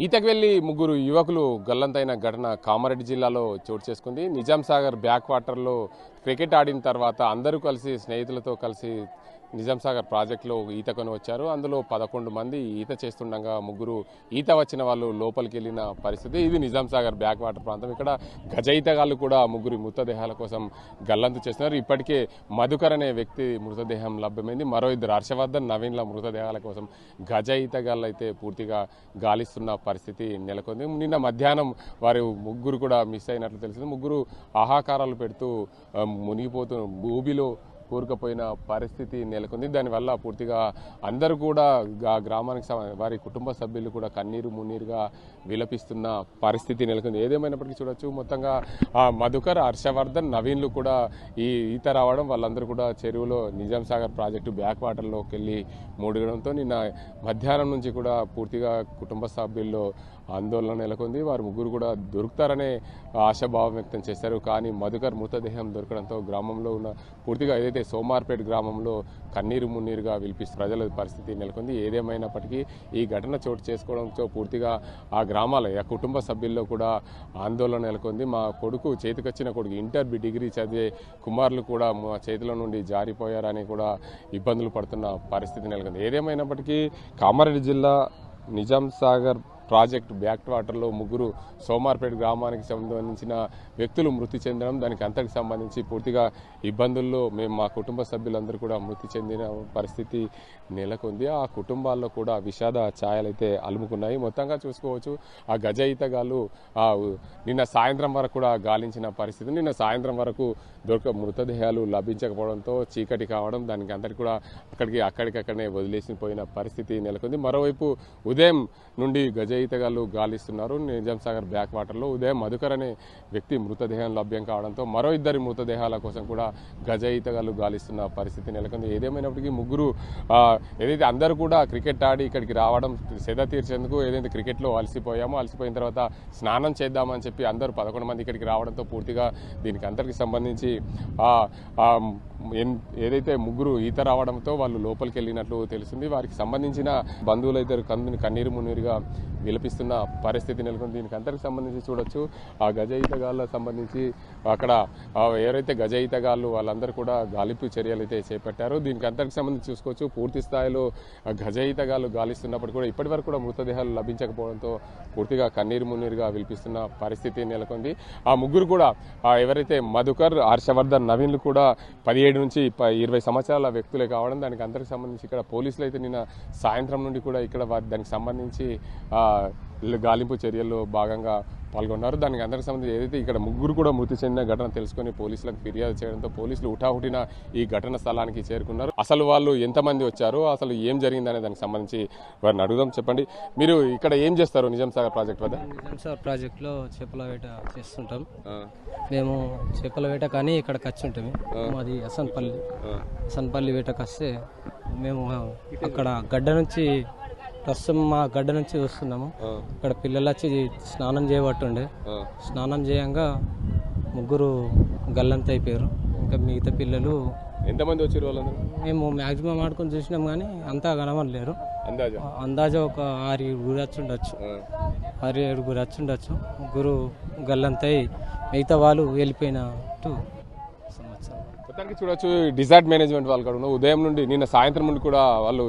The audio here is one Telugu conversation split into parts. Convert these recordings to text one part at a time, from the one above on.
ఈతకు వెళ్లి ముగ్గురు యువకులు గల్లంతైన ఘటన కామారెడ్డి జిల్లాలో చోటు చేసుకుంది. నిజాం సాగర్ బ్యాక్ వాటర్లో క్రికెట్ ఆడిన తర్వాత అందరూ కలిసి స్నేహితులతో కలిసి నిజాం సాగర్ ప్రాజెక్టులో ఈతకొని వచ్చారు. అందులో 11 మంది ఈత చేస్తుండగా ముగ్గురు ఈత వచ్చిన వాళ్ళు లోపలికి వెళ్ళిన పరిస్థితి. ఇది నిజాం సాగర్ బ్యాక్ వాటర్ ప్రాంతం. ఇక్కడ గజ ఈతగాళ్ళు కూడా ముగ్గురి మృతదేహాల కోసం గల్లంతు చేస్తున్నారు. ఇప్పటికే మధుకర్ అనే వ్యక్తి మృతదేహం లభ్యమైంది. మరో ఇద్దరు హర్షవర్ధన్, నవీన్ల మృతదేహాల కోసం గజ ఈతగాళ్ళు అయితే పూర్తిగా గాలిస్తున్న పరిస్థితి నెలకొంది. నిన్న మధ్యాహ్నం వారు ముగ్గురు కూడా మిస్ అయినట్లు తెలిసింది. ముగ్గురు ఆహాకారాలు పెడుతూ మునిగిపోతూ భూమిలో కూరుకుపోయిన పరిస్థితి నెలకొంది. దానివల్ల పూర్తిగా అందరూ కూడా గ్రామానికి వారి కుటుంబ సభ్యులు కూడా కన్నీరు మున్నీరుగా విలపిస్తున్న పరిస్థితి నెలకొంది. ఏదేమైనప్పటికీ చూడొచ్చు, మొత్తంగా మధుకర్, హర్షవర్ధన్, నవీన్లు కూడా ఈ ఈత రావడం, వాళ్ళందరూ కూడా చెరువులో నిజాం సాగర్ ప్రాజెక్టు బ్యాక్ వాటర్లోకి వెళ్ళి ముడగడంతో నిన్న మధ్యాహ్నం నుంచి కూడా పూర్తిగా కుటుంబ సభ్యుల్లో ఆందోళన నెలకొంది. వారు ముగ్గురు కూడా దొరుకుతారనే ఆశాభావం వ్యక్తం చేశారు. కానీ మధుకర్ మృతదేహం దొరకడంతో గ్రామంలో ఉన్న పూర్తిగా ఏదైతే సోమార్పేట గ్రామంలో కన్నీరు మున్నీరుగా విలిపిస్తూ ప్రజల పరిస్థితి నెలకొంది. ఏదేమైనప్పటికీ ఈ ఘటన చోటు చేసుకోవడంతో పూర్తిగా ఆ గ్రామాల కుటుంబ సభ్యుల్లో కూడా ఆందోళన నెలకొంది. మా కొడుకు, చేతికొచ్చిన కొడుకు, ఇంటర్ డిగ్రీ చదివే కుమారులు కూడా మా చేతుల నుండి జారిపోయారని కూడా ఇబ్బందులు పడుతున్న పరిస్థితి నెలకొంది. ఏదేమైనప్పటికీ కామారెడ్డి జిల్లా నిజాం సాగర్ ప్రాజెక్టు బ్యాక్ వాటర్లో ముగ్గురు సోమార్పేట గ్రామానికి సంబంధించిన వ్యక్తులు మృతి చెందడం, దానికి అంతకు సంబంధించి పూర్తిగా ఇబ్బందుల్లో మేము మా కుటుంబ సభ్యులందరూ కూడా మృతి చెందిన పరిస్థితి నెలకొంది. ఆ కుటుంబాల్లో కూడా విషాద ఛాయలైతే అలుముకున్నాయి. మొత్తంగా చూసుకోవచ్చు, ఆ గజ ఈతగాళ్ళు నిన్న సాయంత్రం వరకు కూడా గాలించిన పరిస్థితి. నిన్న సాయంత్రం వరకు మృతదేహాలు లభించకపోవడంతో చీకటి కావడం, దానికి అందరికీ కూడా అక్కడికక్కడనే వదిలేసిపోయిన పరిస్థితి నెలకొంది. మరోవైపు ఉదయం నుండి గజ ఈతగాళ్ళు గాలిస్తున్నారు నిజాం సాగర్ బ్యాక్ వాటర్లో. ఉదయం మధుకర్ అనే వ్యక్తి మృతదేహం లభ్యం కావడంతో మరో ఇద్దరి మృతదేహాల కోసం కూడా గజ ఈతగాళ్ళు గాలిస్తున్న పరిస్థితి నెలకొంది. ఏదేమైనప్పటికీ ముగ్గురు ఏదైతే అందరూ కూడా క్రికెట్ ఆడి ఇక్కడికి రావడం సేద తీర్చేందుకు, ఏదైతే క్రికెట్లో అలసిపోయిన తర్వాత స్నానం చేద్దామని చెప్పి అందరూ 11 మంది ఇక్కడికి రావడంతో పూర్తిగా దీనికి అందరికి సంబంధించి ఏదైతే ముగ్గురు ఈత రావడంతో వాళ్ళు లోపలికి వెళ్ళినట్లు తెలిసింది. వారికి సంబంధించిన బంధువులు అయితే కన్నీరు మున్నీరుగా విలపిస్తున్న పరిస్థితి నెలకొంది. దీనికి అందరికి సంబంధించి చూడొచ్చు, ఆ గజ ఈతగాళ్ళకు సంబంధించి అక్కడ ఎవరైతే గజ ఈతగాళ్ళు వాళ్ళందరూ కూడా గాలింపు చర్యలు అయితే చేపట్టారు. దీనికి అందరికి సంబంధించి చూసుకోవచ్చు, పూర్తి స్థాయిలో గజ ఈతగాళ్ళు గాలిస్తున్నప్పుడు కూడా ఇప్పటి వరకు కూడా మృతదేహాలు లభించకపోవడంతో పూర్తిగా కన్నీరు మున్నీరుగా విలిపిస్తున్న పరిస్థితి నెలకొంది. ఆ ముగ్గురు కూడా ఎవరైతే మధుకర్, హర్షవర్ధన్, నవీన్లు కూడా 17 నుంచి 20 సంవత్సరాల వ్యక్తులే కావడం, దానికి అందరికి సంబంధించి ఇక్కడ పోలీసులు అయితే నిన్న సాయంత్రం నుండి కూడా ఇక్కడ దానికి సంబంధించి గాలింపు చర్యల్లో భాగంగా పాల్గొన్నారు. దానికి అందరికి సంబంధించి ఏదైతే ఇక్కడ ముగ్గురు కూడా మృతి చెందిన ఘటన తెలుసుకొని పోలీసులకు ఫిర్యాదు చేయడంతో పోలీసులు హుటాహుటిన ఈ ఘటన స్థలానికి చేరుకున్నారు. అసలు వాళ్ళు ఎంతమంది వచ్చారు, అసలు ఏం జరిగిందనే దానికి సంబంధించి వారిని అడుగుదాం. చెప్పండి, మీరు ఇక్కడ ఏం చేస్తారు నిజాం సాగర్ ప్రాజెక్ట్ వద్ద? నిజాం సాగర్ ప్రాజెక్ట్లో చేపల వేట చేస్తుంటాం మేము. చేపల వేట కానీ ఇక్కడికి వచ్చి ఉంటాము. మాది అసన్పల్లి వేటకు వస్తే మేము అక్కడ గడ్డ నుంచి ప్రస్తుతం మా గడ్డ నుంచి వస్తున్నాము. ఇక్కడ పిల్లలు వచ్చి స్నానం చేయబట్టుండే. స్నానం చేయంగా ముగ్గురు గల్లంత అయిపోయారు. ఇంకా మిగతా పిల్లలు ఎంతమంది వచ్చారు? వాళ్ళందరూ మేము మ్యాక్సిమం ఆడుకొని చూసినాం కానీ అంతా కనవలేరు. అందాజ ఒక 6-7 వచ్చి ఉండొచ్చు. ముగ్గురు గల్లంతై మిగతా వాళ్ళు వెళ్ళిపోయినట్టు మొత్తానికి చూడొచ్చు. డిజార్ట్ మేనేజ్మెంట్ వాళ్ళు కూడా ఉదయం నుండి నిన్న సాయంత్రం నుండి కూడా వాళ్ళు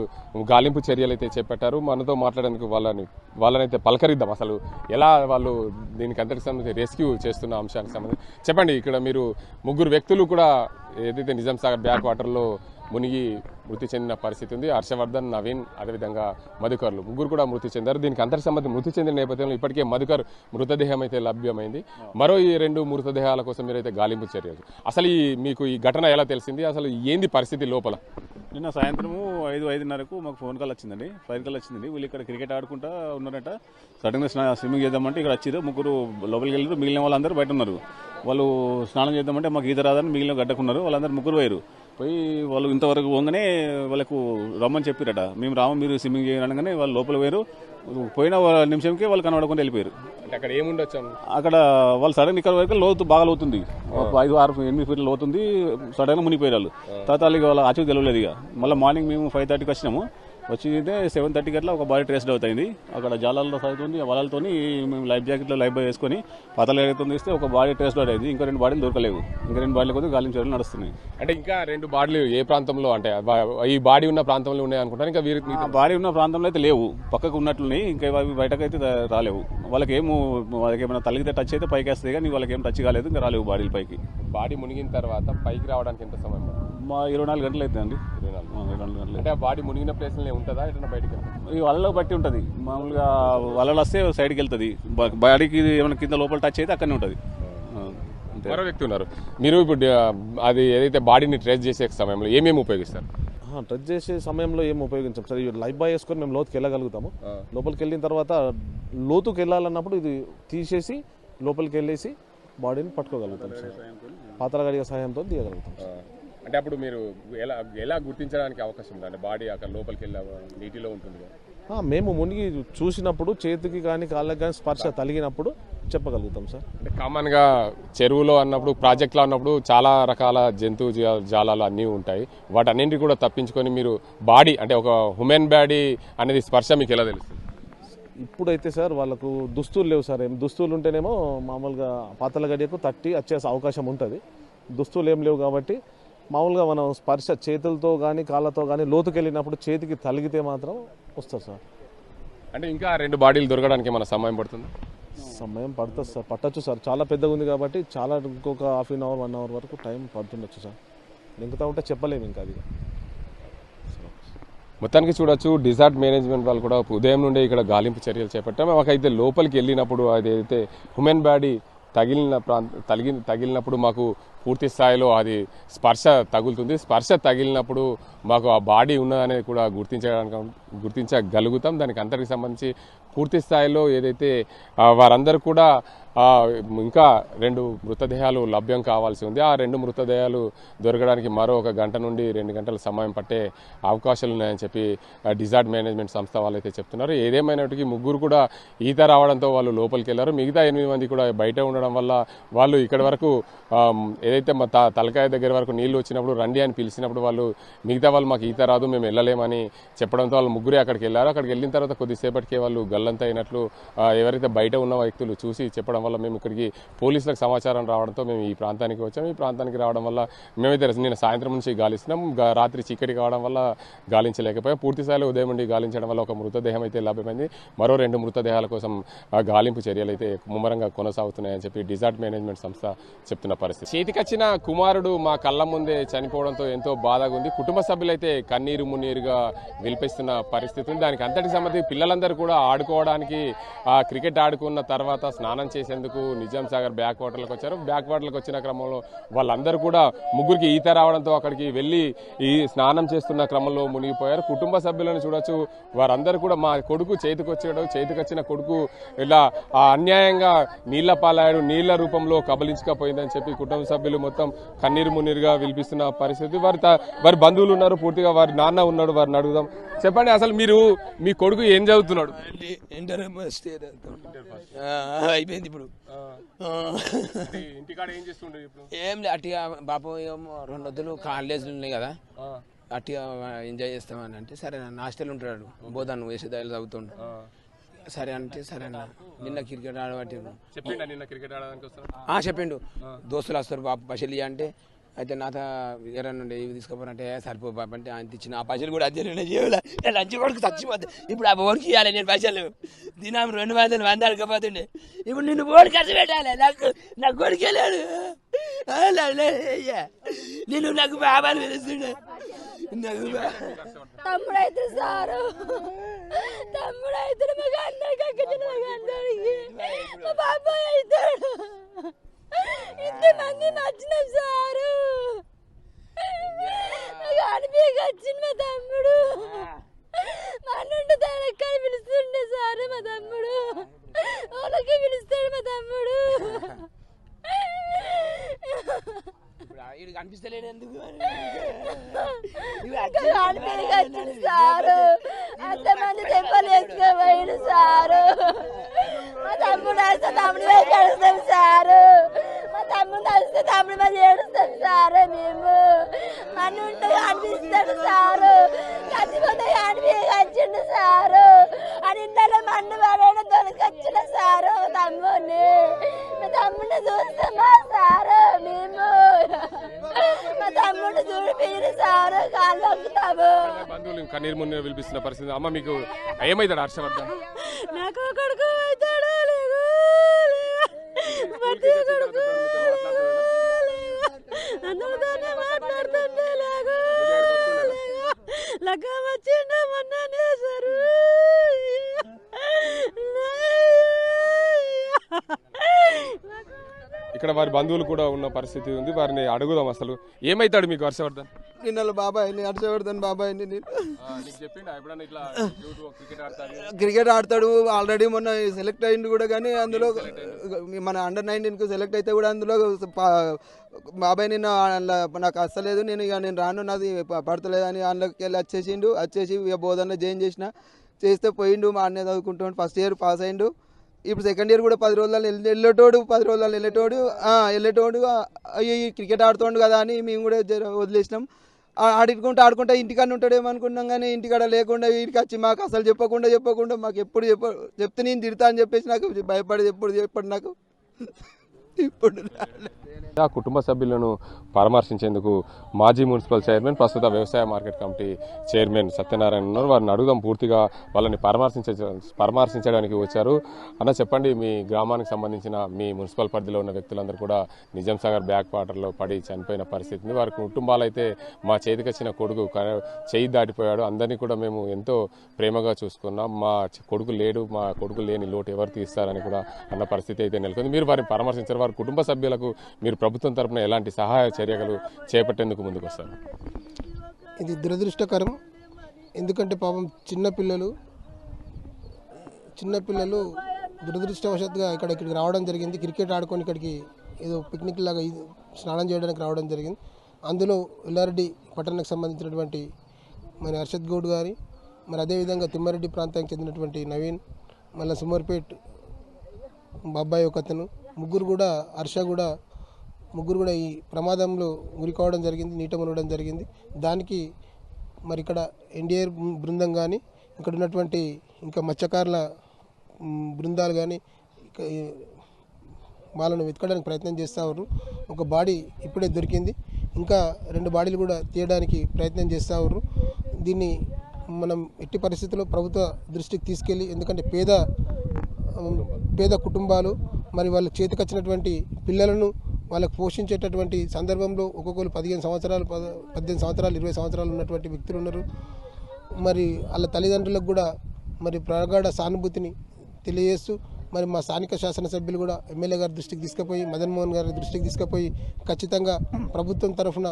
గాలింపు చర్యలు అయితే చేపట్టారు. మనతో మాట్లాడేందుకు వాళ్ళనైతే పలకరిద్దాం. అసలు ఎలా వాళ్ళు దీనికి అంతటికి సంబంధించి రెస్క్యూ చేస్తున్న అంశానికి సంబంధించి చెప్పండి. ఇక్కడ మీరు ముగ్గురు వ్యక్తులు కూడా ఏదైతే నిజాం సాగర్ బ్యాక్ వాటర్లో మునిగి మృతి చెందిన పరిస్థితి ఉంది. హర్షవర్ధన్, నవీన్, అదేవిధంగా మధుకర్లు ముగ్గురు కూడా మృతి చెందారు. దీనికి అంతటి సంబంధించి మృతి చెందిన నేపథ్యంలో ఇప్పటికే మధుకర్ మృతదేహం అయితే లభ్యమైంది. మరో ఈ 2 మృతదేహాల కోసం మీరైతే గాలింపు చర్యలు. అసలు మీకు ఈ ఘటన ఎలా తెలిసింది, అసలు ఏంది పరిస్థితి లోపల? నిన్న సాయంత్రము 5-5:30కు మాకు ఫోన్ కాల్ వచ్చిందండి. వీళ్ళు ఇక్కడ క్రికెట్ ఆడుకుంటా ఉన్నారట. సడన్గా స్విమ్మింగ్ చేద్దామంటే ఇక్కడ వచ్చారు. ముగ్గురు లోపలికి వెళ్ళారు. మిగిలిన వాళ్ళందరూ బయట ఉన్నారు. వాళ్ళు స్నానం చేద్దామంటే మాకు ఈత రాదని మిగిలిన గడ్డకున్నారు. వాళ్ళందరూ ముగ్గురు పోయి వాళ్ళు ఇంతవరకు పోగానే వాళ్ళకు రమ్మని చెప్పారట. మేము రాము, మీరు స్విమ్మింగ్ చేయనగానే వాళ్ళు లోపల పోయిన నిమిషంకే వాళ్ళు కనబడకుండా వెళ్ళిపోయారు. అక్కడ ఏముండొచ్చు? అక్కడ వాళ్ళు సడన్ ఇక్కడ వరకు లోతు బాగా లోతుంది, 5-6-8 ఫీట్ల లోతుంది. సడన్గా మునిగిపోయారు వాళ్ళు. తర్వాత వాళ్ళకి వాళ్ళ ఆచూకు తెలియలేదు. ఇక మళ్ళీ మార్నింగ్ మేము 5:30కి వచ్చినాము. వచ్చిందే 7:30 అట్లా ఒక బాడీ ట్రేస్డ్ అవుతుంది. అక్కడ జాలాల్లో సాగుతుంది, వలలతో మేము లైఫ్ జాకెట్లో లైఫ్ బాయ్ వేసుకొని పాతలు ఎగుతుంది ఇస్తే ఒక బాడీ ట్రేస్డ్ అవుట్ అయింది. ఇంకా 2 బాడీలు దొరకలేవు. ఇంకా 2 బాడీలు కొద్దిగా గాలింపు చర్యలు నడుస్తున్నాయి. అంటే ఇంకా 2 బాడీలు ఏ ప్రాంతంలో అంటే ఈ బాడీ ఉన్న ప్రాంతంలో ఉన్నాయి అనుకుంటారు. ఇంకా వీరికి బాడీ ఉన్న ప్రాంతంలో అయితే లేవు, పక్కకు ఉన్నట్లున్నాయి. ఇంకా అవి బయటకైతే రాలేవు. వాళ్ళకి ఏమైనా తలిగితే టచ్ అయితే పైకి వేస్తుంది, కానీ వాళ్ళకి ఏం టచ్ కాలేదు, ఇంకా రాలేవు బాడీలు పైకి. బాడీ మునిగిన తర్వాత పైకి రావడానికి ఎంత సమయం పడుతుంది? 24 గంటలు అవుతుందండి. 24 గంటలు. అంటే ఆ బాడీ మునిగిన ప్లేస్లో ఉంటుందా ఎట్లా బయటకి? ఈ వలలో బట్టి ఉంటుంది. మామూలుగా వలలు వస్తే సైడ్కి వెళ్తుంది, బాడీకి ఏమైనా కింద లోపల టచ్ అయితే అక్కడనే ఉంటుంది. మరో వ్యక్తి ఉన్నారు. మీరు ఇప్పుడు అది ఏదైతే బాడీని ట్రేస్ చేసే సమయంలో ఏమేమి ఉపయోగిస్తారు? ట్రెచ్ చేసే సమయంలో ఏం ఉపయోగించాం సార్, ఇది లైఫ్ బాయ్ వేసుకొని మేము లోతుకి వెళ్ళగలుగుతాము. లోపలికి వెళ్ళిన తర్వాత లోతుకి వెళ్ళాలన్నప్పుడు ఇది తీసేసి లోపలికి వెళ్ళేసి బాడీని పట్టుకోగలుగుతాం సార్. పాతల గడియ సహాయంతో తీయగలుగుతాం సార్. అంటే అప్పుడు మీరు ఎలా గుర్తించడానికి అవకాశం ఉంది? అంటే బాడీ అక్కడ లోపలికి వెళ్ళి నీటిలో ఉంటుంది కదా. మేము మునిగి చూసినప్పుడు చేతికి కానీ కాళ్ళకి కానీ స్పర్శ తగిలినప్పుడు చెప్పగలుగుతాం సార్. అంటే కామన్గా చెరువులో అన్నప్పుడు ప్రాజెక్ట్లో అన్నప్పుడు చాలా రకాల జంతు జాలాలు అన్నీ ఉంటాయి. వాటన్నింటినీ కూడా తప్పించుకొని మీరు బాడీ అంటే ఒక హ్యూమన్ బాడీ అనేది స్పర్శ మీకు ఎలా తెలుస్తుంది? ఇప్పుడైతే సార్ వాళ్ళకు దుస్తులు లేవు సార్. దుస్తులు ఉంటేనేమో మామూలుగా పాతల గడియకు తట్టి వచ్చే అవకాశం ఉంటుంది. దుస్తులు ఏం లేవు కాబట్టి మామూలుగా మనం స్పర్శ చేతులతో కానీ కాళ్ళతో కానీ లోతుకి వెళ్ళినప్పుడు చేతికి తలిగితే మాత్రం వస్తుంది సార్. అంటే ఇంకా 2 బాడీలు దొరకడానికి ఏమైనా సమయం పడుతుంది? సమయం పడుతుంది సార్, పట్టచ్చు సార్. చాలా పెద్దగా ఉంది కాబట్టి చాలా ఇంకొక ½ అవర్ 1 అవర్ వరకు టైం పడుతుండొచ్చు సార్. నింకుతా ఉంటే చెప్పలేము ఇంకా అది. మొత్తానికి చూడొచ్చు డిజార్ట్ మేనేజ్మెంట్ వాళ్ళు కూడా ఉదయం నుండి ఇక్కడ గాలింపు చర్యలు చేపట్టాం. మాకైతే లోపలికి వెళ్ళినప్పుడు అదైతే హ్యూమన్ బాడీ తగిలినప్పుడు మాకు పూర్తి స్థాయిలో అది స్పర్శ తగులుతుంది. స్పర్శ తగిలినప్పుడు మాకు ఆ బాడీ ఉన్నదనేది కూడా గుర్తించగలుగుతాం. దానికి అంతటికి సంబంధించి పూర్తి స్థాయిలో ఏదైతే వారందరూ కూడా ఇంకా 2 మృతదేహాలు లభ్యం కావాల్సి ఉంది. ఆ 2 మృతదేహాలు దొరకడానికి మరో 1 గంట నుండి 2 గంటల సమయం పట్టే అవకాశాలు ఉన్నాయని చెప్పి డిజార్ట్ మేనేజ్మెంట్ సంస్థ వాళ్ళు అయితే చెప్తున్నారు. ఏదేమైనప్పటికీ 3 కూడా ఈత రావడంతో వాళ్ళు లోపలికి వెళ్ళారు. మిగతా 8 మంది కూడా బయట ఉండడం వల్ల వాళ్ళు ఇక్కడి వరకు ఏదైతే మా తలకాయ దగ్గర వరకు నీళ్లు వచ్చినప్పుడు రండి అని పిలిచినప్పుడు వాళ్ళు మిగతా వాళ్ళు మాకు ఈత రాదు మేము వెళ్ళలేమని చెప్పడంతో వాళ్ళు 3 అక్కడికి వెళ్ళారు. అక్కడికి వెళ్ళిన తర్వాత కొద్దిసేపటికే వాళ్ళు గల్లంత అయినట్లు ఎవరైతే బయట ఉన్న వ్యక్తులు చూసి చెప్పడం వల్ల మేము ఇక్కడికి పోలీసులకు సమాచారం రావడంతో మేము ఈ ప్రాంతానికి వచ్చాము. ఈ ప్రాంతానికి రావడం వల్ల మేమైతే నేను సాయంత్రం నుంచి గాలిస్తున్నాం. రాత్రి చీకటి కావడం వల్ల గాలించలేకపోయాం. పూర్తి స్థాయిలో ఉదయం నుండి గాలించడం వల్ల ఒక మృతదేహం అయితే లభ్యమైంది. మరో 2 మృతదేహాల కోసం గాలింపు చర్యలు అయితే ముమ్మరంగా కొనసాగుతున్నాయని చెప్పి డిజార్ట్ మేనేజ్మెంట్ సంస్థ చెప్తున్న పరిస్థితి. చేతికొచ్చిన కుమారుడు మా కళ్ళ ముందే చనిపోవడంతో ఎంతో బాధగా ఉంది. కుటుంబ సభ్యులైతే కన్నీరు మున్నీరుగా విలిపిస్తున్న పరిస్థితి ఉంది. దానికి అంతటికి సంబంధించి పిల్లలందరూ కూడా ఆడుకోవడానికి క్రికెట్ ఆడుకున్న తర్వాత స్నానం చేసేందుకు నిజాం సాగర్ బ్యాక్ వాటర్లకు వచ్చారు. బ్యాక్ వాటర్లకు వచ్చిన క్రమంలో వాళ్ళందరూ కూడా 3కి ఈత రావడంతో అక్కడికి వెళ్ళి ఈ స్నానం చేస్తున్న క్రమంలో మునిగిపోయారు. కుటుంబ సభ్యులను చూడొచ్చు, వారందరూ కూడా మా కొడుకు చేతికొచ్చిన కొడుకు ఇలా అన్యాయంగా నీళ్ల పాలాడు, నీళ్ల రూపంలో కబలించకపోయిందని చెప్పి కుటుంబ సభ్యులు మొత్తం కన్నీరు మున్నీరుగా విలిపిస్తున్న పరిస్థితి. వారి బంధువులు ఉన్నారు, పూర్తిగా వారి నాన్న ఉన్నాడు, వారిని అడుగుదాం. చెప్పండి, అసలు మీ కొడుకు ఏం చదువుతున్నాడు? అయిపోయింది ఇప్పుడు. ఇంటికాడ ఏం చేస్తుండే ఇప్పుడు? ఏం లేదు, అట్టిగా బాపు 2 వద్దులు కాలేజీలు ఉన్నాయి కదా, అట్టిగా ఎంజాయ్ చేస్తామని అంటే సరే అన్న. హాస్టల్ ఉంటాడు, బోధాను వేసేదాయిలు చదువుతుండు. సరే అంటే సరే అన్న. నిన్న క్రికెట్ ఆడబట్టి చెప్పిండు దోస్తులు వస్తారు బాపు పైసలు అంటే. అయితే నాతో ఎరనండి ఇవి తీసుకోపోరంటే సరిపో బాబు అంటే ఆయన తెచ్చిన ఆ పైసలు కూడా అదే లంచ్ కొడుకు చచ్చిపోతుంది. ఇప్పుడు ఆ ఓడికి ఇవ్వాలి నేను పైసలు దినం 200 మంది అడగపోతుండే. ఇప్పుడు నిన్ను ఓడి ఖర్చు పెట్టాలి. నాకు కొడుకు వెళ్ళాడు, నేను నాకు బాబాని పిలుస్తుండే. తమ్ముడైతే సారు, తమ్ముడైతే మాకు అందరికి మా బాబాయ్ అవుతాడు. ఇంతమంది నచ్చినాం సారు, అనిపించక వచ్చింది మా తమ్ముడు. మా నుండి తనక్కని పిలుస్తుండే సారు, మా తమ్ముడు వాళ్ళకి పిలుస్తాడు మా తమ్ముడు. కనిపిస్తలేడు ఎందుకు వచ్చింది సారు, అంతమంది దెబ్బలు వేసుకోబోయాడు సారు. మా తమ్ముడు వస్తే తమ్ముడు మీద ఏడుస్తాం సారు, మా తమ్ముడు వస్తే తమ్ముడు మీద ఏడుస్తాం సారు. మేము మన ఉంటే అనిపిస్తాడు సారు, చచ్చిపోతే మాడిపోయి వచ్చిండు సారు అని ఇంట్లో మన్ను పడేట దొరికొచ్చిన సారు తమ్ముడిని మా తమ్ముడిని చూస్తామా సారు మేము మా తమ్ముడిని చూడిపోయిన సారు కాళ్ళు వస్తాము. బంధువులు కన్నీరు మున్నీరు పిలిపిస్తున్న పరిస్థితి. అమ్మ మీకు ఏమవుతాడు హర్షవర్ధన్? నాకు కొడుకు అవుతాడు అందరితోనే మాట్లాడుతుండే లగ్గ వచ్చిండ మొన్ననే సారు. ఇక్కడ వారి బంధువులు కూడా ఉన్న పరిస్థితి ఉంది. వారిని అడుగుదాం అసలు ఏమైతాడు మీకు హర్షవర్ధన్? నిన్న బాబాయ్ని హర్షవర్ధన్ బాబాయ్ని నీకు చెప్పిండా ఎప్పుడన్నా ఇట్లా క్రికెట్ ఆడతాడు ఆల్రెడీ మొన్న సెలెక్ట్ అయింది కూడా, కానీ అందులో మన అండర్ 19కు సెలెక్ట్ అయితే కూడా అందులో బాబాయ్ నిన్న నాకు అస్సలేదు, నేను రాను నాది పడతలేదు అని అందులోకి వెళ్ళి వచ్చేసి ఇక బోధనలో జాయిన్ చేస్తే పోయిండు. మా అన్నయ్య చదువుకుంటాడు, ఫస్ట్ ఇయర్ పాస్ అయిండు. ఇప్పుడు సెకండ్ ఇయర్ కూడా 10 రోజులలో వెళ్ళేటోడు 10 రోజులలో వెళ్ళేటోడు అయ్యి క్రికెట్ ఆడుతోండు కదా అని మేము కూడా వదిలేసినాం. ఆడుకుంటా ఇంటికాడ ఉంటాడేమో అనుకున్నాం, కానీ ఇంటికాడ లేకుండా వీడికి వచ్చి మాకు అసలు చెప్పకుండా మాకు ఎప్పుడు చెప్తే నేను తిడతా అని చెప్పేసి నాకు భయపడి చెప్పడు నాకు ఇప్పుడు. ఆ కుటుంబ సభ్యులను పరామర్శించేందుకు మాజీ మున్సిపల్ చైర్మన్, ప్రస్తుత వ్యవసాయ మార్కెట్ కమిటీ చైర్మన్ సత్యనారాయణ ఉన్నారు. వారిని అడుగుదాం, పూర్తిగా వాళ్ళని పరామర్శించడానికి వచ్చారు. అన్న చెప్పండి, మీ గ్రామానికి సంబంధించిన మీ మున్సిపల్ పరిధిలో ఉన్న వ్యక్తులందరూ కూడా నిజాం సాగర్ బ్యాక్ వాటర్లో పడి చనిపోయిన పరిస్థితి ఉంది. వారి కుటుంబాలు అయితే మా చేతికి వచ్చిన కొడుకు చేయి దాటిపోయాడు, అందరినీ కూడా మేము ఎంతో ప్రేమగా చూసుకున్నాం, మా కొడుకు లేడు, మా కొడుకు లేని లోటు ఎవరు తీస్తారని కూడా అన్న పరిస్థితి అయితే నెలకొంది. మీరు వారిని పరామర్శించారు. వారి కుటుంబ సభ్యులకు మీరు ప్రభుత్వం తరపున ఎలాంటి సహాయ చర్యలు చేపట్టేందుకు ముందుకు వస్తారు? ఇది దురదృష్టకరం. ఎందుకంటే పాపం చిన్నపిల్లలు దురదృష్టవశాత్తుగా ఇక్కడికి రావడం జరిగింది. క్రికెట్ ఆడుకొని ఇక్కడికి ఏదో పిక్నిక్ లాగా స్నానం చేయడానికి రావడం జరిగింది. అందులో ఎల్లారెడ్డి పట్టణానికి సంబంధించినటువంటి మరి హర్షద్ గౌడ్ గారి, మరి అదేవిధంగా తిమ్మారెడ్డి ప్రాంతానికి చెందినటువంటి నవీన్, మళ్ళీ సుమర్పేట్ బాబాయ్ ఒకతను, ముగ్గురు కూడా ఈ ప్రమాదంలో గురి కావడం జరిగింది, నీట మునగడం జరిగింది. దానికి మరి ఇక్కడ ఎన్డీఆర్ బృందం కానీ, ఇక్కడ ఉన్నటువంటి ఇంకా మత్స్యకారుల బృందాలు కానీ వాళ్ళను వెతకడానికి ప్రయత్నం చేస్తారు. ఒక బాడీ ఇప్పుడే దొరికింది, ఇంకా 2 బాడీలు కూడా తీయడానికి ప్రయత్నం చేస్తారు. దీన్ని మనం ఎట్టి పరిస్థితుల్లో ప్రభుత్వ దృష్టికి తీసుకెళ్ళి, ఎందుకంటే పేద కుటుంబాలు మరి వాళ్ళ చేతికి వచ్చినటువంటి పిల్లలను వాళ్ళకు పోషించేటటువంటి సందర్భంలో ఒక్కొక్కరు 15 సంవత్సరాలు 20 సంవత్సరాలు ఉన్నటువంటి వ్యక్తులు ఉన్నారు. మరి వాళ్ళ తల్లిదండ్రులకు కూడా మరి ప్రగాఢ సానుభూతిని తెలియజేస్తూ మరి మా స్థానిక శాసనసభ్యులు కూడా ఎమ్మెల్యే గారి దృష్టికి తీసుకుపోయి, మదన్ మోహన్ గారి దృష్టికి తీసుకుపోయి ఖచ్చితంగా ప్రభుత్వం తరఫున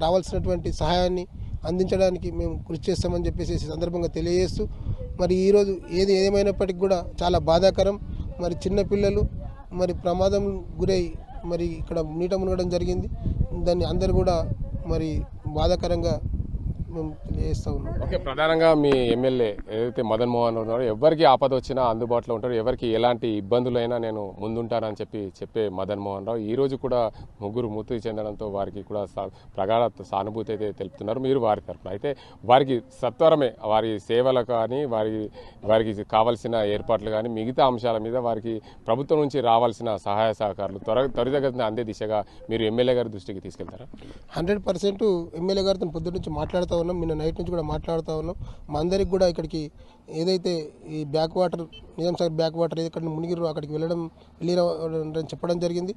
రావాల్సినటువంటి సహాయాన్ని అందించడానికి మేము కృషి చేస్తామని చెప్పేసి సందర్భంగా తెలియజేస్తూ, మరి ఈరోజు ఏదేమైనప్పటికీ కూడా చాలా బాధాకరం. మరి చిన్నపిల్లలు మరి ప్రమాదం గురై మరి ఇక్కడ నీట మునగడం జరిగింది. దాన్ని అందరూ కూడా మరి బాధాకరంగా మేము తెలియజేస్తూ ఉన్నాం. ఓకే, ప్రధానంగా మీ ఎమ్మెల్యే ఏదైతే మదన్ మోహన్ ఉన్నారో, ఎవరికి ఆపద వచ్చినా అందుబాటులో ఉంటారు, ఎవరికి ఎలాంటి ఇబ్బందులైనా నేను ముందుంటానని చెప్పే మదన్ మోహన్ రావు ఈరోజు కూడా ముగ్గురు మృతి చెందడంతో వారికి కూడా ప్రగాఢ సానుభూతి అయితే తెలుపుతున్నారు మీరు వారి తరఫున. అయితే వారికి సత్వరమే వారి సేవలు కానీ వారికి కావాల్సిన ఏర్పాట్లు కానీ మిగతా అంశాల మీద వారికి ప్రభుత్వం నుంచి రావాల్సిన సహాయ సహకారాలు త్వరితగతిన అందే దిశగా మీరు ఎమ్మెల్యే గారి దృష్టికి తీసుకెళ్తారా? 100% ఎమ్మెల్యే గారితో పొద్దున్న నుంచి మాట్లాడుతూ ఉన్నాం, నిన్న నైట్ నుంచి కూడా మాట్లాడుతూ ఉన్నాం. మా అందరికి కూడా ఇక్కడికి ఏదైతే ఈ back water Nizam Sagar back water ఏదైతే మునిగిరో అక్కడికి వెళ్ళడం చెప్పడం జరిగింది.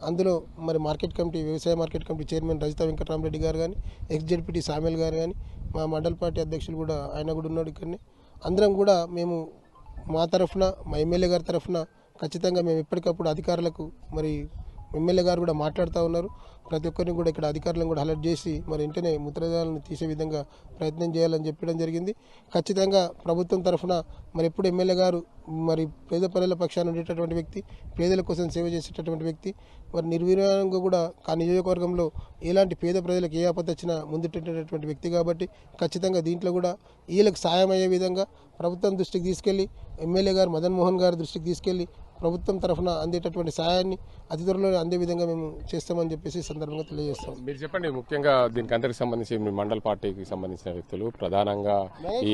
అందులో మరి మార్కెట్ కమిటీ వ్యవసాయ market committee chairman Rajitha Venkataramareddy గారు కానీ, ఎక్స్జెడ్పీటీ సామ్యుల్ గారు కానీ, మా మండల పార్టీ అధ్యక్షులు కూడా ఆయన కూడా ఉన్నాడు ఇక్కడనే. అందరం కూడా మేము మా తరఫున మా ఎమ్మెల్యే గారి తరఫున ఖచ్చితంగా మేము ఎప్పటికప్పుడు అధికారులకు మరి ఎమ్మెల్యే గారు కూడా మాట్లాడుతూ ఉన్నారు. ప్రతి ఒక్కరిని కూడా ఇక్కడ అధికారులను కూడా అలర్ట్ చేసి మరి వెంటనే ముద్రదాలను తీసే విధంగా ప్రయత్నం చేయాలని చెప్పడం జరిగింది. ఖచ్చితంగా ప్రభుత్వం తరఫున మరి ఎప్పుడు ఎమ్మెల్యే గారు మరి పేద ప్రజల పక్షాన ఉండేటటువంటి వ్యక్తి, పేదల కోసం సేవ చేసేటటువంటి వ్యక్తి, మరి నిర్విరామంగా కూడా ఆ నియోజకవర్గంలో ఎలాంటి పేద ప్రజలకు ఏ ఆపద వచ్చినా ముందుండేటటువంటి వ్యక్తి కాబట్టి ఖచ్చితంగా దీంట్లో కూడా వీళ్ళకి సాయం అయ్యే విధంగా ప్రభుత్వం దృష్టికి తీసుకెళ్ళి ఎమ్మెల్యే గారు మదన్ మోహన్ గారి దృష్టికి తీసుకెళ్ళి ప్రభుత్వం తరఫున అందేటటువంటి సహాయాన్ని అతి త్వరలో అందే విధంగా మేము చేస్తామని చెప్పేసి ఈ సందర్భంగా తెలియజేస్తాం. మీరు చెప్పండి, ముఖ్యంగా దీనికి అందరికి సంబంధించి మీ మండల పార్టీకి సంబంధించిన వ్యక్తులు ప్రధానంగా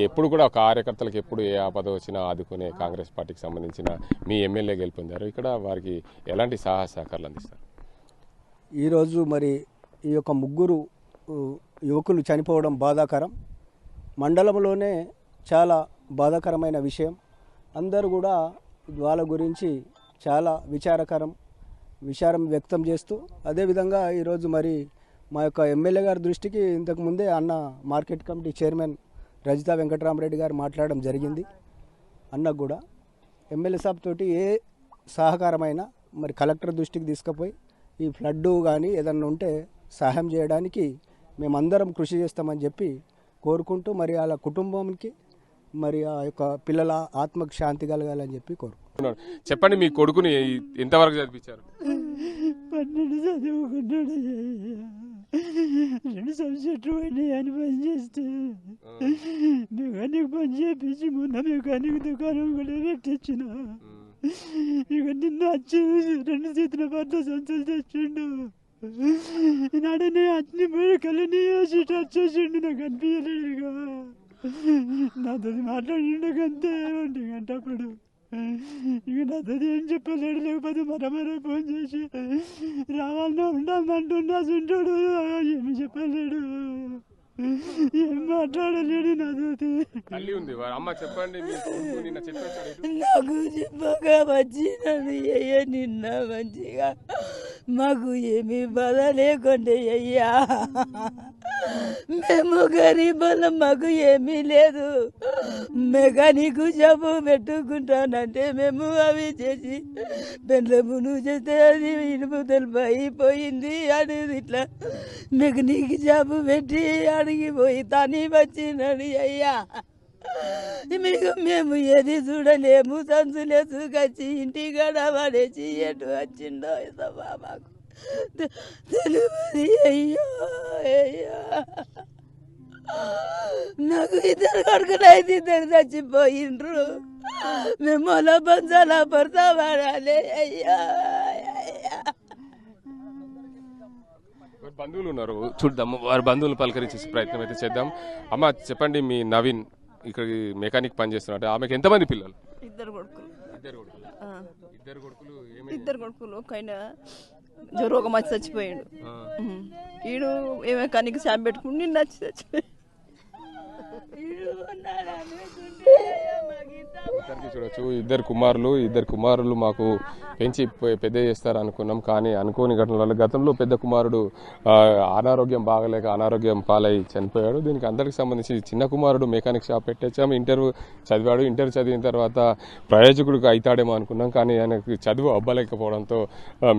ఎప్పుడు కూడా కార్యకర్తలకు ఎప్పుడు ఏ ఆపద వచ్చినా ఆదుకునే కాంగ్రెస్ పార్టీకి సంబంధించిన మీ ఎమ్మెల్యే గెలుపొందారు. ఇక్కడ వారికి ఎలాంటి సహాయ సహకారాలు అందిస్తారు? ఈరోజు మరి ఈ యొక్క ముగ్గురు యువకులు చనిపోవడం బాధాకరం. మండలంలోనే చాలా బాధాకరమైన విషయం. అందరూ కూడా వాళ్ళ గురించి చాలా విచారం వ్యక్తం చేస్తూ, అదేవిధంగా ఈరోజు మరి మా యొక్క ఎమ్మెల్యే గారి దృష్టికి ఇంతకుముందే అన్న market committee chairman Rajitha Venkataramareddy గారు మాట్లాడడం జరిగింది. అన్నకు కూడా ఎమ్మెల్యే సాబ్ తోటి ఏ సహకారమైనా మరి కలెక్టర్ దృష్టికి తీసుకుపోయి ఈ ఫ్లడ్ కానీ ఏదన్నా ఉంటే సహాయం చేయడానికి మేమందరం కృషి చేస్తామని చెప్పి కోరుకుంటూ, మరి వాళ్ళ కుటుంబానికి మరి ఆ యొక్క పిల్లల ఆత్మకు శాంతి కలగాలని చెప్పి కోరుకుంటున్నాను. చెప్పండి, మీ కొడుకుని ఎంతవరకు చదివించారు? 12 చదువుకున్నాడు. 2 సబ్జెక్టులు పోయినాయి అని పని చేస్తే మెకానిక్ పని చేపించి మొన్న మెకానిక్ దుకాణం కూడా పెట్టించిన. ఇక నిన్న వచ్చి 2 చేతుల పట్ల సంచులు తెచ్చిండు. నాడనే అన్ని మెడికల్ని వచ్చేసిండు. నాకు అనిపించలేదు. ఇక నాతో మాట్లాడిండు అంతే 1 గంట అప్పుడు. ఇక నాతో ఏం చెప్పలేడు. లేకపోతే మరో ఫోన్ చేసి రావాలన్నా ఉండాలంటున్నా చుంటాడు. ఏమి చెప్పలేడు, ఏం మాట్లాడలేడు నాతో. నాకు చెప్పగా వచ్చినాడు. అయ్యా నిన్న మంచిగా మాకు ఏమి బాధ లేకుండే అయ్యా. మేము గరీబులం, మాకు ఏమీ లేదు. మెకానిక్ జాబు పెట్టుకుంటానంటే మేము అవి చేసి పెండ్లమును చేస్తే అది ఇనుము తెలుపు అయిపోయింది. అది ఇట్లా మెకానిక్ జాబు పెట్టి అడిగిపోయి తని వచ్చినాడు అయ్యా. మీకు మేము ఏది చూడలేము. సంచులేసు కచ్చి ఇంటి గడ పడేసి ఎటు వచ్చిండో మాకు తెలియదు అయ్యో. అయ్యా నాకు 2 కొడుకులు అయితే 2 చచ్చిపోయిండ్రు. మేము అలా బంజాలా పడతా పడాలి అయ్యా. బంధువులు ఉన్నారు, చూద్దాం. వారి బంధువులు పలకరించే ప్రయత్నం అయితే చేద్దాం. అమ్మ చెప్పండి, మీ నవీన్ ఇక్కడ మెకానిక్ పని చేస్తున్నారు. ఆమెకి ఎంతమంది పిల్లలు? 2 కొడుకులు. 2 కొడుకులు ఒకైనా రోగం వచ్చి చచ్చిపోయాడు. ఈడు ఏ మెకానిక్ షాప్ పెట్టుకుని నిన్న వచ్చి చచ్చిపోయాడు. చూడొచ్చు, 2 కుమారులు మాకు పెంచి పెద్ద చేస్తారు అనుకున్నాం. కానీ అనుకోని ఘటనల వల్ల గతంలో పెద్ద కుమారుడు అనారోగ్యం బాగలేక అనారోగ్యం పాలై చనిపోయాడు. దీనికి అందరికి సంబంధించి చిన్న కుమారుడు మెకానిక్ షాప్ పెట్టేసాము. ఇంటర్ చదివాడు. ఇంటర్ చదివిన తర్వాత ప్రయోజకుడికి అవుతాడేమో అనుకున్నాం. కానీ ఆయనకు చదువు అవ్వలేకపోవడంతో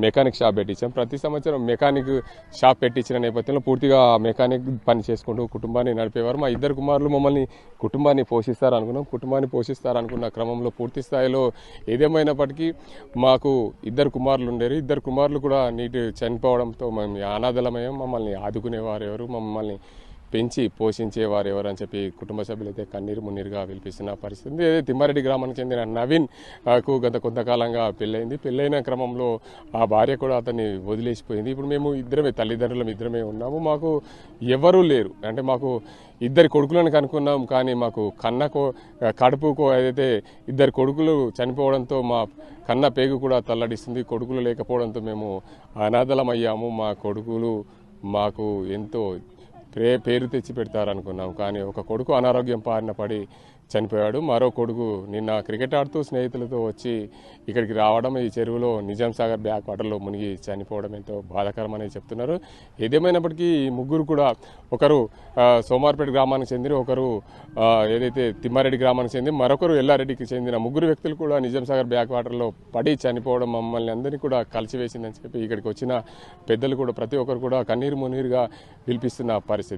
మెకానిక్ షాప్ పెట్టించాం. ప్రతి సంవత్సరం మెకానిక్ షాప్ పెట్టించిన నేపథ్యంలో పూర్తిగా మెకానిక్ పని చేసుకుంటూ కుటుంబాన్ని నడిపేవారు. మా 2 కుమారులు మమ్మల్ని కుటుంబాన్ని పోషిస్తారనుకున్నాం. కుటుంబాన్ని పోషిస్తారనుకున్న క్రమంలో పూర్తి స్థాయిలో ఏదేమైనప్పటికీ మాకు 2 కుమారులు ఉండేరు. 2 కుమారులు కూడా నీటి చనిపోవడంతో మేము అనాథలమయం. మమ్మల్ని ఆదుకునేవారు ఎవరు, మమ్మల్ని పెంచి పోషించేవారు ఎవరు అని చెప్పి కుటుంబ సభ్యులైతే కన్నీరు మున్నీరుగా విలిపిస్తున్న పరిస్థితి. తిమ్మారెడ్డి గ్రామానికి చెందిన నవీన్కు గత కొంతకాలంగా పెళ్ళైంది. పెళ్ళైన క్రమంలో ఆ భార్య కూడా అతన్ని వదిలేసిపోయింది. ఇప్పుడు మేము తల్లిదండ్రులం ఇద్దరమే ఉన్నాము. మాకు ఎవరూ లేరు. అంటే మాకు 2 కొడుకులను కనుక్కున్నాం. కానీ మాకు కడుపుకో ఏదైతే 2 కొడుకులు చనిపోవడంతో మా కన్న పేగు కూడా తల్లడిస్తుంది. కొడుకులు లేకపోవడంతో మేము అనాథలమయ్యాము. మా కొడుకులు మాకు ఎంతో పేరు తెచ్చి పెడతారనుకున్నాం. కానీ ఒక కొడుకు అనారోగ్యం బారిన పడి చనిపోయాడు. మరో కొడుకు నిన్న క్రికెట్ ఆడుతూ స్నేహితులతో వచ్చి ఇక్కడికి రావడం, ఈ చెరువులో నిజాం సాగర్ బ్యాక్ వాటర్లో మునిగి చనిపోవడం ఎంతో బాధాకరమని చెప్తున్నారు. ఏదేమైనప్పటికీ ఈ ముగ్గురు కూడా ఒకరు సోమార్పేట గ్రామానికి చెందిన, ఒకరు ఏదైతే తిమ్మారెడ్డి గ్రామానికి చెంది, మరొకరు ఎల్లారెడ్డికి చెందిన 3 వ్యక్తులు కూడా నిజాం సాగర్ బ్యాక్ వాటర్లో పడి చనిపోవడం మమ్మల్ని అందరినీ కూడా కలిసివేసిందని చెప్పి ఇక్కడికి వచ్చిన పెద్దలు కూడా ప్రతి ఒక్కరు కూడా కన్నీరు మున్నీరుగా విలిపిస్తున్న పరిస్థితి.